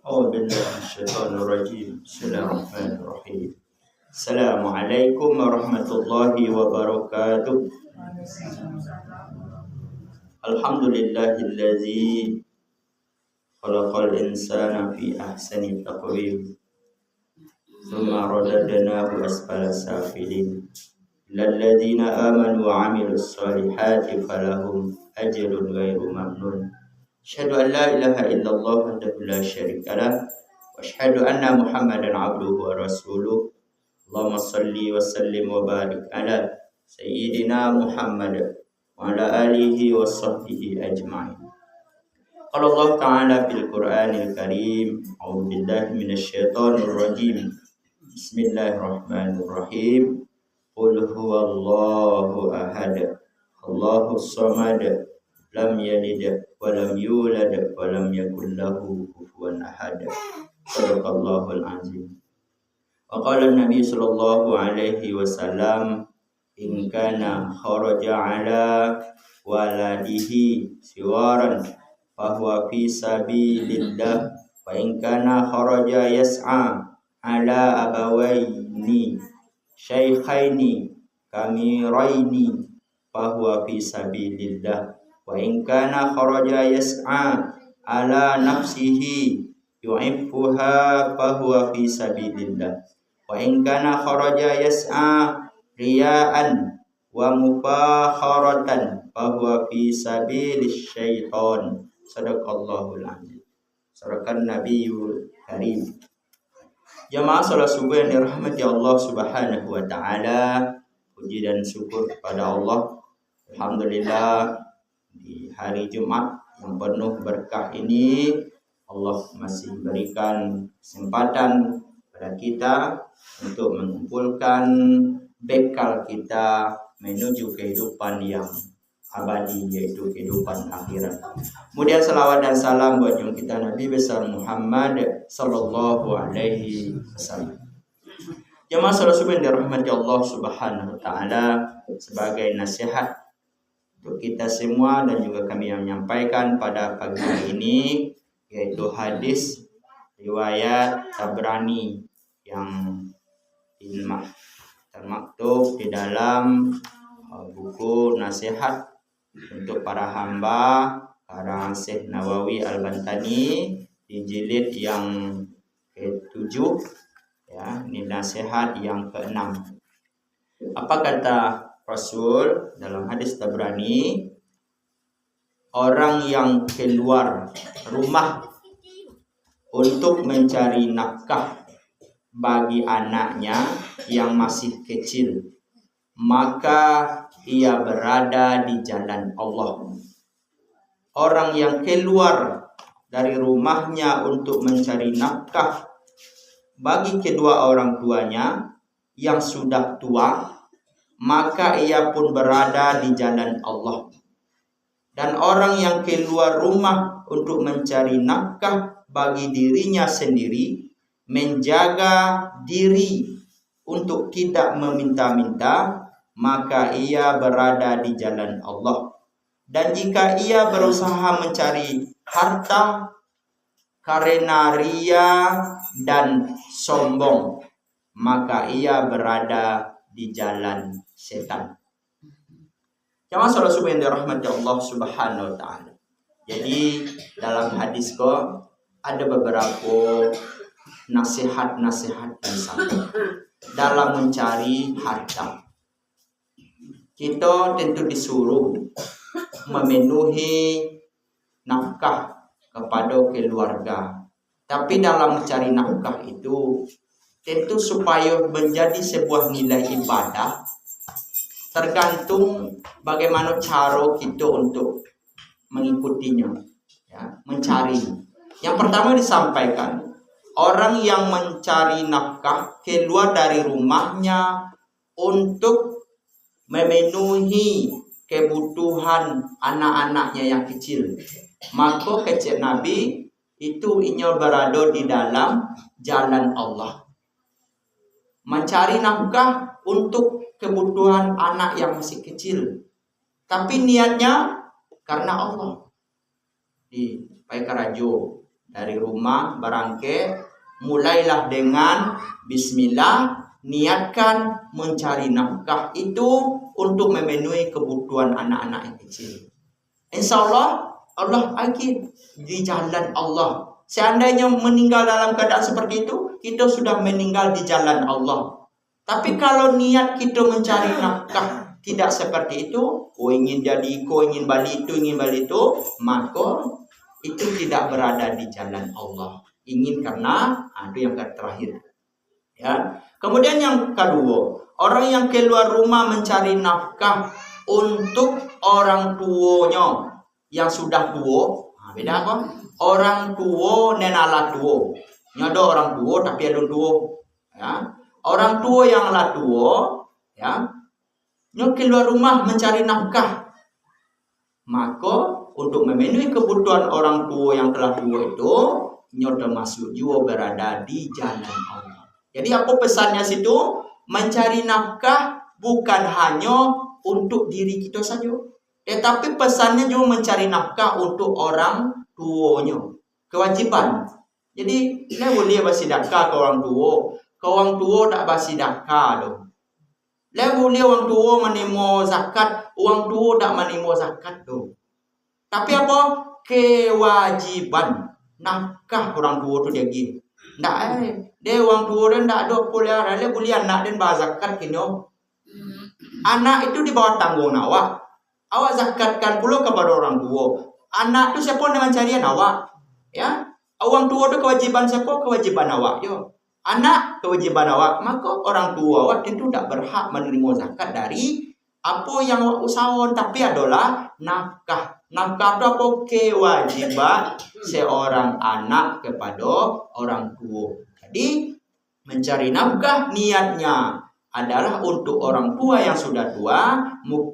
أعوذ بالله من الشيطان الرجيم بسم الله الرحمن الرحيم السلام عليكم ورحمة الله وبركاته الحمد لله الذي خلق الإنسان في أحسن تقويم ثم رددناه أسفل سافلين إلا الذين آمنوا وعملوا الصالحات فلهم أجر غير ممنون أشهد أن لا إله إلا الله وحده لا شريك له وأشهد أن محمدا عبده ورسوله اللهم صل وسلم وبارك على سيدنا محمد وعلى آله وصحبه أجمعين. قال الله تعالى في القرآن الكريم أعوذ بالله من الشيطان الرجيم بسم الله الرحمن الرحيم قل هو الله أحد الله الصمد لم يلد ولم يولد ولم يكن له كفوا أحد صدق الله العظيم. وقال النبي صلى الله عليه وسلم إن كان خرج على ولده سوارا فهو في سبيل الله وإن كان خرج يسعى على أبوين شيخين كميرين فهو في سبيل الله وإن كان خرج يسعى على نفسه يعفها فهو في سبيل الله وإن كان خرج يسعى رياء ومفاخرة فهو في سبيل الشيطان صدق الله العظيم صدق النبي الكريم. Jamaah salat subuh yang dirahmati Allah Subhanahu wa taala, puji dan syukur kepada Allah. Alhamdulillah di hari Jumat yang penuh berkah ini Allah masih berikan kesempatan pada kita untuk mengumpulkan bekal kita menuju kehidupan yang abadi, yaitu kehidupan akhirat. Kemudian salawat dan salam buat junjungan kita Nabi besar Muhammad sallallahu alaihi wasallam. Jamaah salat subuh yang dirahmati Allah Subhanahu wa taala, sebagai nasihat untuk kita semua dan juga kami yang menyampaikan pada pagi hari ini, yaitu hadis riwayat Tabrani yang termaktub di dalam buku nasihat untuk para hamba karang Syekh Nawawi Al-Bantani di jilid yang ke-7, ya, ini nasihat yang ke-6. Apa kata Rasul dalam hadis Tabrani? Orang yang keluar rumah untuk mencari nafkah bagi anaknya yang masih kecil, maka ia berada di jalan Allah. Orang yang keluar dari rumahnya untuk mencari nafkah bagi kedua orang tuanya yang sudah tua, maka ia pun berada di jalan Allah. Dan orang yang keluar rumah untuk mencari nafkah bagi dirinya sendiri, menjaga diri untuk tidak meminta-minta, maka ia berada di jalan Allah. Dan jika ia berusaha mencari harta karena ria dan sombong, maka ia berada di jalan setan. Jamaah salat subuh yang dirahmati Allah Subhanahu wa taala. Jadi dalam hadis kok ada beberapa nasihat-nasihat yang disampaikan dalam mencari harta. Kita tentu disuruh memenuhi nafkah kepada keluarga. Tapi dalam mencari nafkah itu tentu supaya menjadi sebuah nilai ibadah, tergantung bagaimana cara kita untuk mengikutinya, ya, mencari. Yang pertama disampaikan, orang yang mencari nafkah keluar dari rumahnya untuk memenuhi kebutuhan anak-anaknya yang kecil, maka kecil Nabi itu inya berada di dalam jalan Allah. Mencari nafkah untuk kebutuhan anak yang masih kecil, tapi niatnya karena Allah. Di Pai Karajo dari rumah berangkat, mulailah dengan bismillah, niatkan mencari nafkah itu untuk memenuhi kebutuhan anak-anak yang kecil. Insya Allah, Allah bagi di jalan Allah. Seandainya meninggal dalam keadaan seperti itu, kita sudah meninggal di jalan Allah. Tapi kalau niat kita mencari nafkah tidak seperti itu, ingin jadi ingin balik itu, maka itu tidak berada di jalan Allah. Ingin karena itu yang terakhir. Ya. Kemudian yang kedua, orang yang keluar rumah mencari nafkah untuk orang tuanya yang sudah tua. Beda apa? Orang tua nenala tua. Ada orang tua tapi ada tua. Ya. Orang tua yang lah tua, ya. Yang keluar rumah mencari nafkah. Maka untuk memenuhi kebutuhan orang tua yang telah tua itu, termasuk juga berada di jalan Allah. Jadi apa pesannya situ? Mencari nafkah bukan hanya untuk diri kita saja, tetapi pesannya juga mencari nafkah untuk orang tuanya. Kewajiban. Jadi, dia boleh bersedekah ke orang tua. Ke orang tua tak bersedekah dong. Dia boleh orang tua menerima zakat, orang tua tak menerima zakat dong. Tapi apa? Kewajiban. Nafkah orang tua tu dia pergi. Tak dia orang tua dia tak ada boleh, dia boleh anak dia bayar zakat kini. Anak itu di bawah tanggung awak. Awak zakatkan pula kepada orang tua. Anak tu siapa yang mencari awak? Ya. Orang tua tu kewajiban siapa? Kewajiban awak. Yo. Anak kewajiban awak. Maka orang tua awak tentu tak berhak menerima zakat dari apa yang awak usahakan, tapi adalah nafkah. Nafkah itu apa? Kewajiban seorang anak kepada orang tua. Jadi mencari nafkah niatnya adalah untuk orang tua yang sudah tua,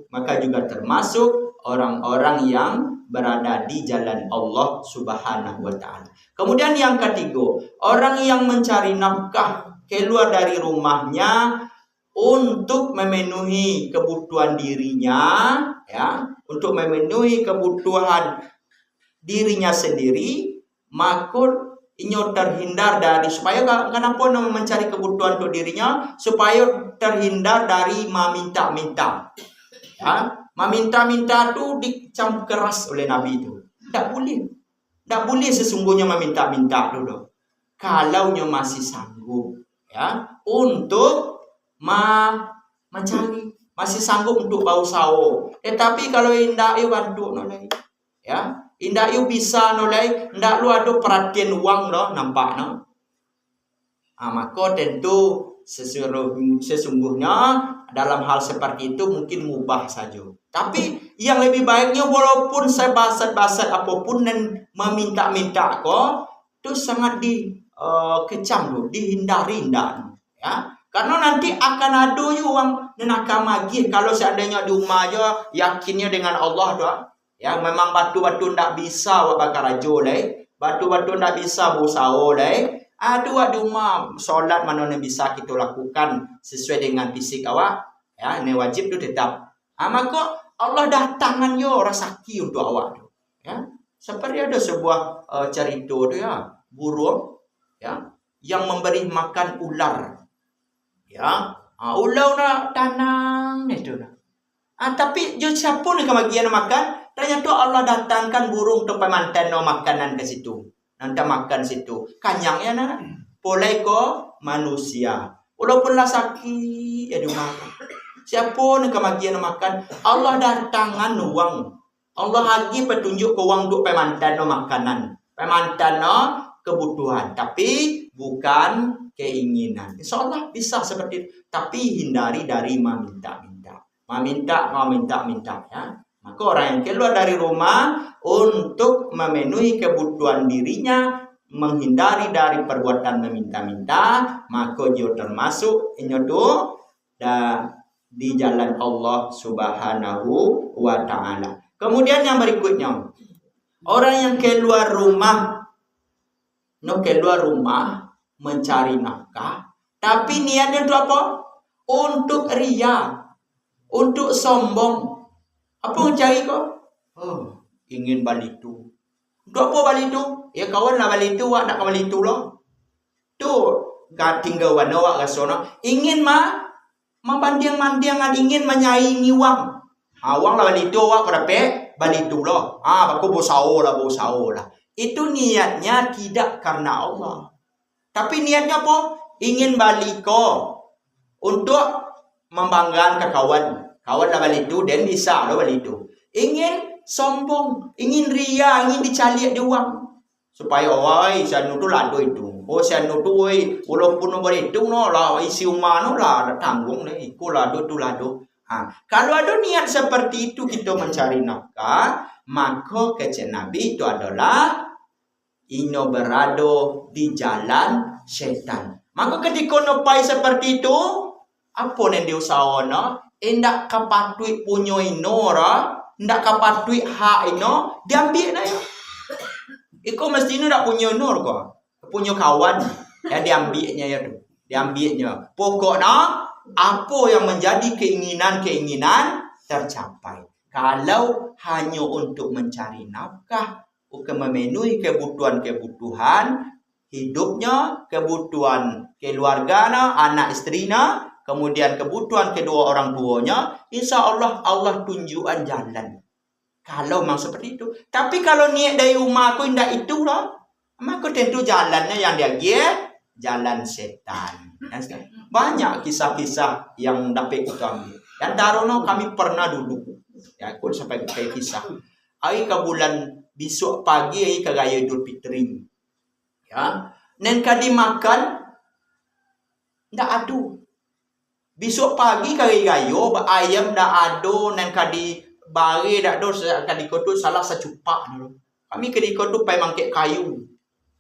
maka juga termasuk orang-orang yang berada di jalan Allah Subhanahu wa ta'ala. Kemudian yang ketiga, orang yang mencari nafkah keluar dari rumahnya untuk memenuhi kebutuhan dirinya, ya, untuk memenuhi kebutuhan dirinya sendiri, maka ini terhindar dari, supaya kenapa mencari kebutuhan untuk dirinya, supaya terhindar dari meminta-minta. Ya, meminta-minta itu dicam keras oleh Nabi itu. Tak boleh. Tak boleh sesungguhnya meminta-minta dulu. Kalau masih sanggup, ya, untuk mencari, masih sanggup untuk bau sawo. Tetapi kalau indah bantu nolai, ya, indah bisa nolai, ndak lu ada perhatian uang loh, nampak no. Maka tentu sesungguhnya dalam hal seperti itu mungkin mubah saja. Tapi yang lebih baiknya walaupun saya basat-basat apapun dan meminta-minta kok, itu sangat dikecam loh, dihindari ndak, ya. Karena nanti akan ada uang dan akan magih kalau seandainya di rumah aja yakinnya dengan Allah doa. Ya, memang batu-batu ndak bisa buat bakar rajo lai, batu-batu ndak bisa berusaha lai. Aduh di rumah solat mana yang bisa kita lakukan sesuai dengan fisik awak, ya, ini wajib tu tetap. Maka Allah datangkan yo rasaki untuk awak tu, ya. Seperti ada sebuah cerita tu, ya, burung, ya, yang memberi makan ular, ya. Ular nak tanang itu nak. Tapi jo siapa nak bagian makan? Ternyata Allah datangkan burung tu pemantan no makanan ke situ. Nanti makan situ. Kanyangnya nak. Boleh ko manusia. Walaupun lah sakit ya dimakan. Siapa nak bagian makan? Allah datangkan uang. Allah lagi petunjuk ke uang untuk pemantan no makanan. Pemantan no kebutuhan. Tapi bukan keinginan. InsyaAllah bisa seperti itu. Tapi hindari dari meminta-minta. Meminta-minta, ya. Maka orang yang keluar dari rumah untuk memenuhi kebutuhan dirinya, menghindari dari perbuatan meminta-minta, maka dia termasuk itu di jalan Allah Subhanahu wa ta'ala. Kemudian yang berikutnya, orang yang keluar rumah mencari nafkah, tapi niatnya itu apa? Untuk ria, untuk sombong. Apa mencari kok? Ingin balik tu. Untuk apa balik tu? Ya kawan lah balik tu, awak nak balik tu lah. Tu tinggal warna awak rasa nak ingin membanding-banding ingin menyaingi wang. Wang lah balik tu awak berapa? Balik tu lah. Aku bosau lah. Itu niatnya tidak karena Allah. Tapi niatnya apa? Ingin balik kau untuk membanggakan ke kawan. Kawan lah balik tu dan bisa lah balik tu. Ingin sombong, ingin ria, ingin dicaliak di wang. Supaya saya tu lado itu. Saya tu walaupun nomor itu lah isi rumah lah tanggung lah ikut lado tu lado. Kalau ada niat seperti itu kita mencari nafkah, maka kata Nabi itu adalah ino berado di jalan setan. Maka ketika nopai seperti itu, apa yang diusahakan? Indak kapatui punyo ino ra, indak kapatui hak ino, diambil na ya. Iko mesti ino dak punyo ino ko. Punyo kawan, ya diambilnya ya tu. Diambilnya. Pokoknya apa yang menjadi keinginan tercapai. Kalau hanya untuk mencari nafkah, untuk memenuhi kebutuhan hidupnya, kebutuhan keluarganya, anak istrinya, kemudian kebutuhan kedua orang tuanya, insya Allah Allah tunjukkan jalan. Kalau memang seperti itu. Tapi kalau niat dari rumah aku tidak itu lah, maka tentu jalannya yang dia jalan setan. Banyak kisah-kisah yang dapat kita ambil. Dan taruhnya kami pernah dulu. Ya, aku sampai kayak kisah. Hari ke bulan besok pagi hari ke raya Idul Fitri. Ya, nen kadi makan ndak adu. Besok pagi kali raya ayam ndak ado nen kadi bare dak do kadi kotu salah secupak dulu. Kami kadi kotu pai mangkek kayu.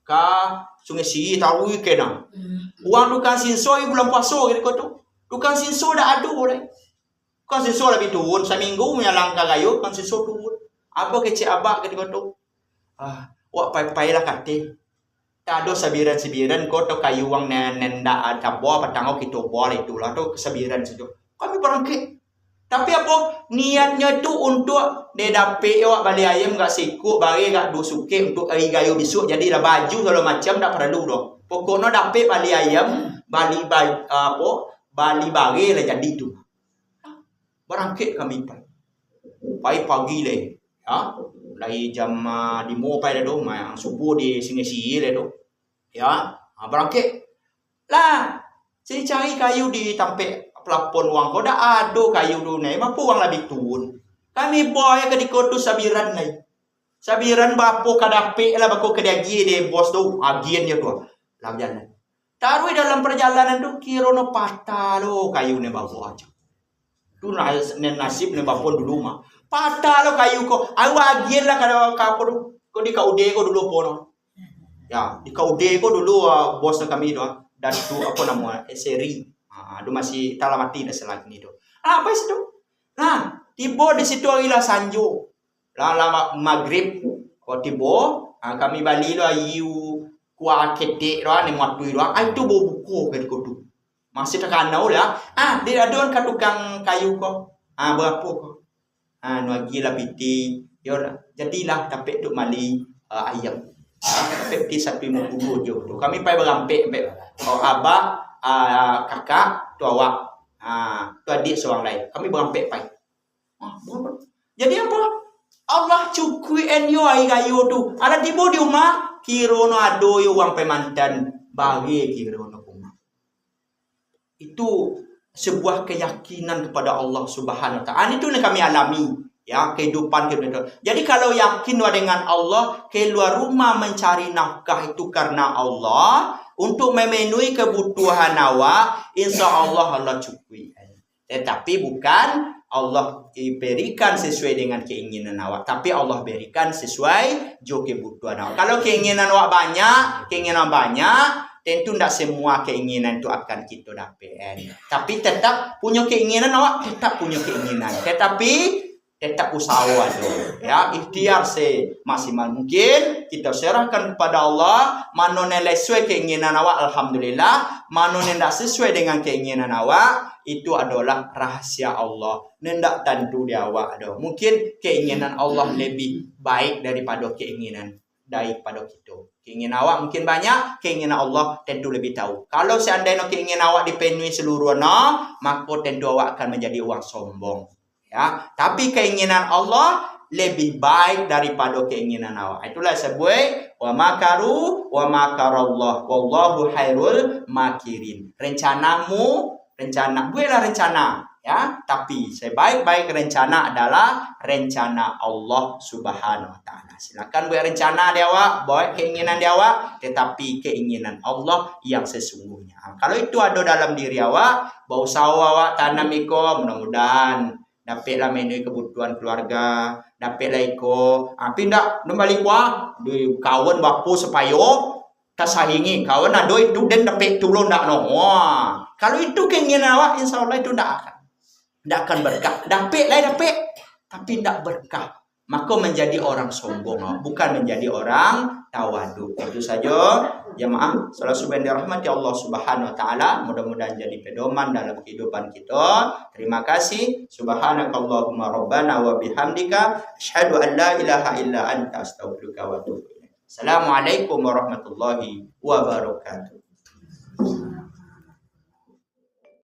Ka Sungai Si tahu kena. Uang tukang sinso bulan puasa kadi kotu. Tukang sinso dak ado boleh. Tukang sinso lebih turun seminggu punya langkah kayu tukang sinso turun. Apa kecil abak kadi kotu. Wak pai lah kate. Tak ada sabiran-sabiran kau tu kayu wang nenda ada buah petang kita buah itulah tu kesabiran saja. Kami berangkat. Tapi apa niatnya tu untuk dia dapat awak balik ayam gak sikut bagi gak dusuke untuk hari gayo besok jadi dah baju kalau macam tak perlu dah. Pokoknya dapat balik ayam balik balik bagi lah jadi tu. Berangkat kami pagi le. Ya. Lai jam 5 pai dah tu subuh di Sungai Si le tu. Ya, berangkat. Lah, saya cari kayu di tampek pelapon wang kau dah ada kayu dulu ni. Mampu wang lebih turun. Kami boy ke di kotu sabiran ni. Sabiran bapo kadapek lah bako kedagi de bos tu. Agian dia tu. Lah jalan. Taruh dalam perjalanan tu kira no patah lo kayu ni bapo aja. Tu nasib ni bapo dulu mah. Patah lo kayu ko. Awak agian lah kada kapur. Kau di kau de ko dulu pono. Ya, di KUD ko dulu bos kami tu dan tu apa nama seri. Dia masih tak mati dah selagi ni tu. Apa itu? Nah, tiba di situ adalah sanjo. Lama maghrib ko tiba kami balik lah you kuah ketek lah ni waktu itu. Itu bawa buku ke tu. Masih terkanau lah. Dia ada kan tukang kayu ko. Berapa ko? Nuagi lah piti. Yo jadilah dapat tu mali ayam. Peti sapi mempuluh je tu. Kami pai berampek abah kakak tu awak. Tu adik seorang lain. Kami berampek pai. Jadi apa? Allah cukui enyo ai gayo tu. Ada tiba di rumah kira no ado yo wang pai mantan bagi kira no rumah. Itu sebuah keyakinan kepada Allah Subhanahu wa taala. Itu yang kami alami. Ya, kehidupan kita. Jadi kalau yakin dengan Allah, keluar rumah mencari nafkah itu karena Allah untuk memenuhi kebutuhan awak, insya Allah Allah cukupi. Tetapi bukan Allah berikan sesuai dengan keinginan awak, tapi Allah berikan sesuai jo kebutuhan awak. Kalau keinginan awak banyak, tentu tidak semua keinginan itu akan kita dapat. Tapi tetap punya keinginan awak, tetap punya keinginan. Tetapi tetap usaha tu, ya ikhtiar semaksimal mungkin kita serahkan kepada Allah. Mana yang sesuai keinginan awak, alhamdulillah. Mana yang tidak sesuai dengan keinginan awak, itu adalah rahasia Allah. Tidak tentu di awak ada. Mungkin keinginan Allah lebih baik daripada keinginan daripada kita. Keinginan awak mungkin banyak, keinginan Allah tentu lebih tahu. Kalau seandainya keinginan awak dipenuhi seluruhnya, maka tentu awak akan menjadi orang sombong. Ya, tapi keinginan Allah lebih baik daripada keinginan awak. Itulah sebut wa makaru wa makarallah wallahu khairul makirin. Rencana buatlah rencana, ya, tapi sebaik-baik rencana adalah rencana Allah Subhanahu wa taala. Silakan buat rencana dia awak, buat keinginan dia awak, tetapi keinginan Allah yang sesungguhnya. Kalau itu ada dalam diri awak, bau sawah awak tanam iko, mudah-mudahan dapatlah memenuhi kebutuhan keluarga, dapatlah iko. Tapi ndak kembali kuah di kawan bapu supaya kasahingi kawan ada itu dan dapat turun ndak no. Wah, kalau itu keinginan awak, insya Allah itu ndak akan berkah. Dapat, tapi ndak berkah. Maka menjadi orang sombong, bukan menjadi orang tawadu. Itu saja jemaah salat subuh yang dirahmati Allah Subhanahu wa taala. Mudah-mudahan jadi pedoman dalam kehidupan kita. Terima kasih. Subhanakallahumma rabbana wa bihamdika asyhadu an la ilaha illa anta astaghfiruka wa atubu ilaik. Assalamualaikum warahmatullahi wabarakatuh.